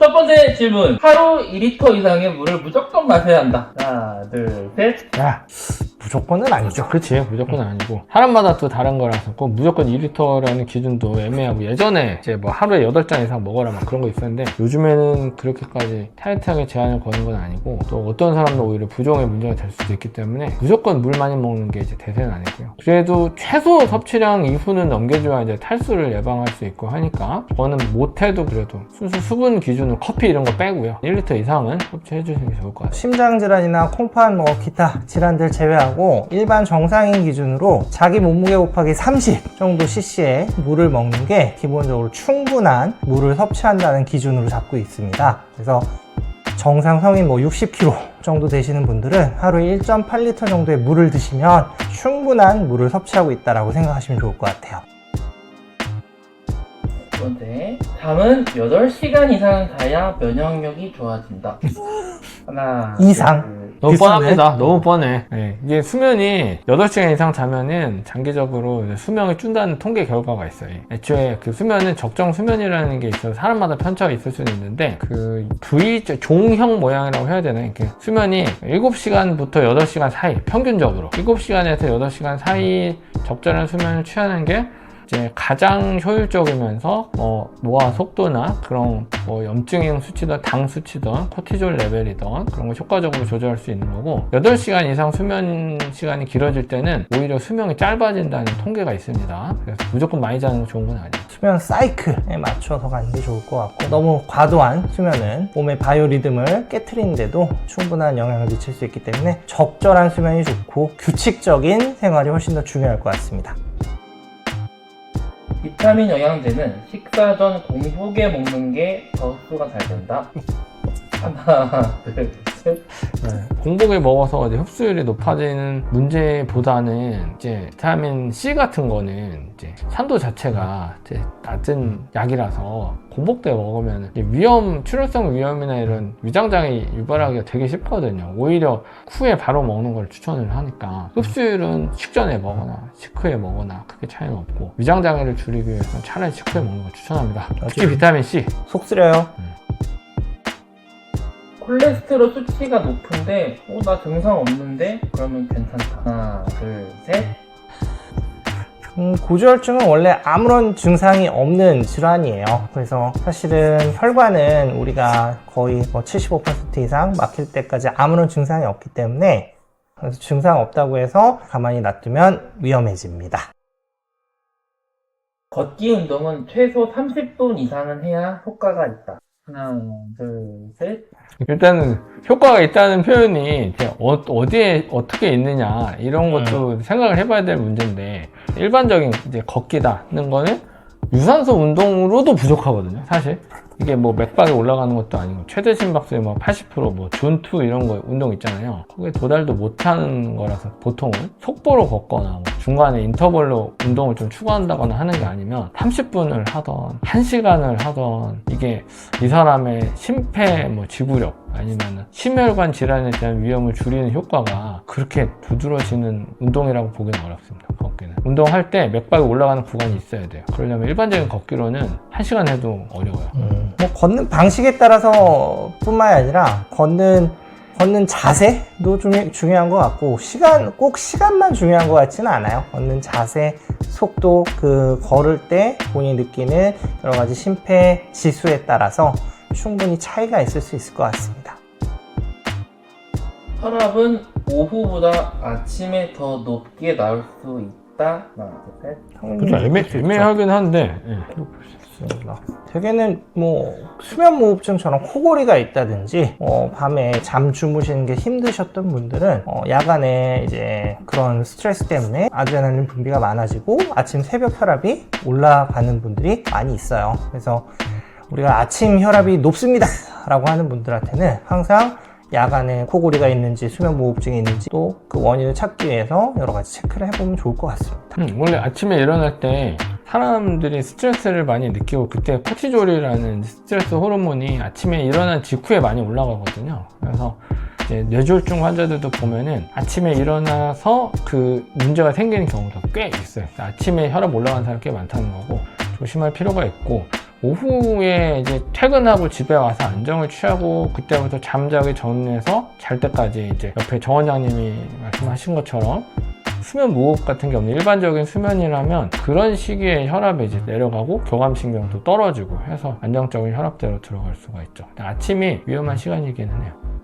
첫 번째 질문. 하루 2리터 이상의 물을 무조건 마셔야 한다. 하나, 둘, 셋. 야, 무조건은 아니죠. 그렇지, 무조건은 아니고 사람마다 또 다른 거라서 꼭 무조건 2리터라는 기준도 애매하고, 예전에 이제 뭐 하루에 8잔 이상 먹어라 막 그런 거 있었는데, 요즘에는 그렇게까지 타이트하게 제한을 거는 건 아니고, 또 어떤 사람도 오히려 부종의 문제가 될 수도 있기 때문에 무조건 물 많이 먹는 게 이제 대세는 아니고요. 그래도 최소 섭취량 이후는 넘겨줘야 이제 탈수를 예방할 수 있고 하니까, 저는 못해도 그래도 순수 수분 기준으로 커피 이런 거 빼고요, 1리터 이상은 섭취해 주시는 게 좋을 것 같아요. 심장질환이나 콩팥, 기타 질환들 제외하고 일반 정상인 기준으로 자기 몸무게 곱하기 30 정도 cc의 물을 먹는 게 기본적으로 충분한 물을 섭취한다는 기준으로 잡고 있습니다. 그래서 정상 성인 60kg 정도 되시는 분들은 하루에 1.8리터 정도의 물을 드시면 충분한 물을 섭취하고 있다고 생각하시면 좋을 것 같아요. 두 번째. 잠은 8시간 이상 자야 면역력이 좋아진다. 하나, 이상. 둘, 너무 비슷하네. 뻔합니다. 너무 뻔해. 네, 이게 수면이 8시간 이상 자면은 장기적으로 수명이 준다는 통계 결과가 있어요. 애초에 그 수면은 적정 수면이라는 게 있어서 사람마다 편차가 있을 수는 있는데, 그 종형 모양이라고 해야 되나? 이렇게 수면이 7시간부터 8시간 사이, 평균적으로 7시간에서 8시간 사이 적절한 수면을 취하는 게 이제 가장 효율적이면서 노화 속도나 그런 염증형 수치든 당 수치든 코티졸 레벨이든 그런 걸 효과적으로 조절할 수 있는 거고, 8시간 이상 수면 시간이 길어질 때는 오히려 수명이 짧아진다는 통계가 있습니다. 그래서 무조건 많이 자는 건 좋은 건 아니에요. 수면 사이클에 맞춰서 가는 게 좋을 것 같고, 너무 과도한 수면은 몸의 바이오 리듬을 깨트리는데도 충분한 영향을 미칠 수 있기 때문에 적절한 수면이 좋고 규칙적인 생활이 훨씬 더 중요할 것 같습니다. 비타민 영양제는 식사 전 공복에 먹는 게 흡수가 잘 된다. 하나, 둘, 셋. 공복에 먹어서 이제 흡수율이 높아지는 문제보다는 이제 비타민 C 같은 거는 이제 산도 자체가 이제 낮은 약이라서 공복 때 먹으면 출혈성 위염이나 이런 위장장애 유발하기가 되게 쉽거든요. 오히려 후에 바로 먹는 걸 추천을 하니까, 흡수율은 식전에 먹거나 식후에 먹거나 크게 차이는 없고, 위장장애를 줄이기 위해서는 차라리 식후에 먹는 걸 추천합니다. 특히 비타민 C. 속 쓰려요. 콜레스테롤 수치가 높은데 나 증상 없는데? 그러면 괜찮다. 하나, 둘, 셋. 고지혈증은 원래 아무런 증상이 없는 질환이에요. 그래서 사실은 혈관은 우리가 거의 75% 이상 막힐 때까지 아무런 증상이 없기 때문에, 그래서 증상 없다고 해서 가만히 놔두면 위험해집니다. 걷기 운동은 최소 30분 이상은 해야 효과가 있다. 하나, 둘, 셋. 일단은 효과가 있다는 표현이 이제 어디에 어떻게 있느냐 이런 것도 생각을 해봐야 될 문제인데, 일반적인 이제 걷기다는 거는 유산소 운동으로도 부족하거든요. 사실 이게 맥박이 올라가는 것도 아니고, 최대 심박수의 80% 존2 이런 거 운동 있잖아요. 거기에 도달도 못하는 거라서 보통은 속보로 걷거나 중간에 인터벌로 운동을 좀 추가한다거나 하는 게 아니면 30분을 하던 1시간을 하던, 이게 이 사람의 심폐 지구력 아니면 심혈관 질환에 대한 위험을 줄이는 효과가 그렇게 두드러지는 운동이라고 보기는 어렵습니다. 걷기는 운동할 때 맥박이 올라가는 구간이 있어야 돼요. 그러려면 일반적인 걷기로는 1시간 해도 어려워요. 걷는 방식에 따라서 뿐만이 아니라 걷는 자세도 중요한 것 같고, 꼭 시간만 중요한 것 같지는 않아요. 걷는 자세, 속도, 걸을 때 본인이 느끼는 여러 가지 심폐 지수에 따라서 충분히 차이가 있을 수 있을 것 같습니다. 혈압은 오후보다 아침에 더 높게 나올 수 있다. 하나, 둘, 셋. 그렇죠. 애매하긴 한데, 대개는 수면무호흡증처럼 코골이가 있다든지 밤에 잠 주무시는 게 힘드셨던 분들은 야간에 이제 그런 스트레스 때문에 아드레날린 분비가 많아지고 아침 새벽 혈압이 올라가는 분들이 많이 있어요. 그래서 우리가 아침 혈압이 높습니다 라고 하는 분들한테는 항상 야간에 코골이가 있는지 수면무호흡증이 있는지 또 그 원인을 찾기 위해서 여러 가지 체크를 해보면 좋을 것 같습니다. 원래 아침에 일어날 때 사람들이 스트레스를 많이 느끼고, 그때 코티졸이라는 스트레스 호르몬이 아침에 일어난 직후에 많이 올라가거든요. 그래서 이제 뇌졸중 환자들도 보면은 아침에 일어나서 그 문제가 생기는 경우가 꽤 있어요. 아침에 혈압 올라가는 사람이 꽤 많다는 거고, 조심할 필요가 있고, 오후에 이제 퇴근하고 집에 와서 안정을 취하고 그때부터 잠자기 전에서 잘 때까지 이제 옆에 정 원장님이 말씀하신 것처럼 수면 무호흡 같은 게 없는 일반적인 수면이라면 그런 시기에 혈압이 이제 내려가고 교감신경도 떨어지고 해서 안정적인 혈압대로 들어갈 수가 있죠. 아침이 위험한 시간이기는 해요.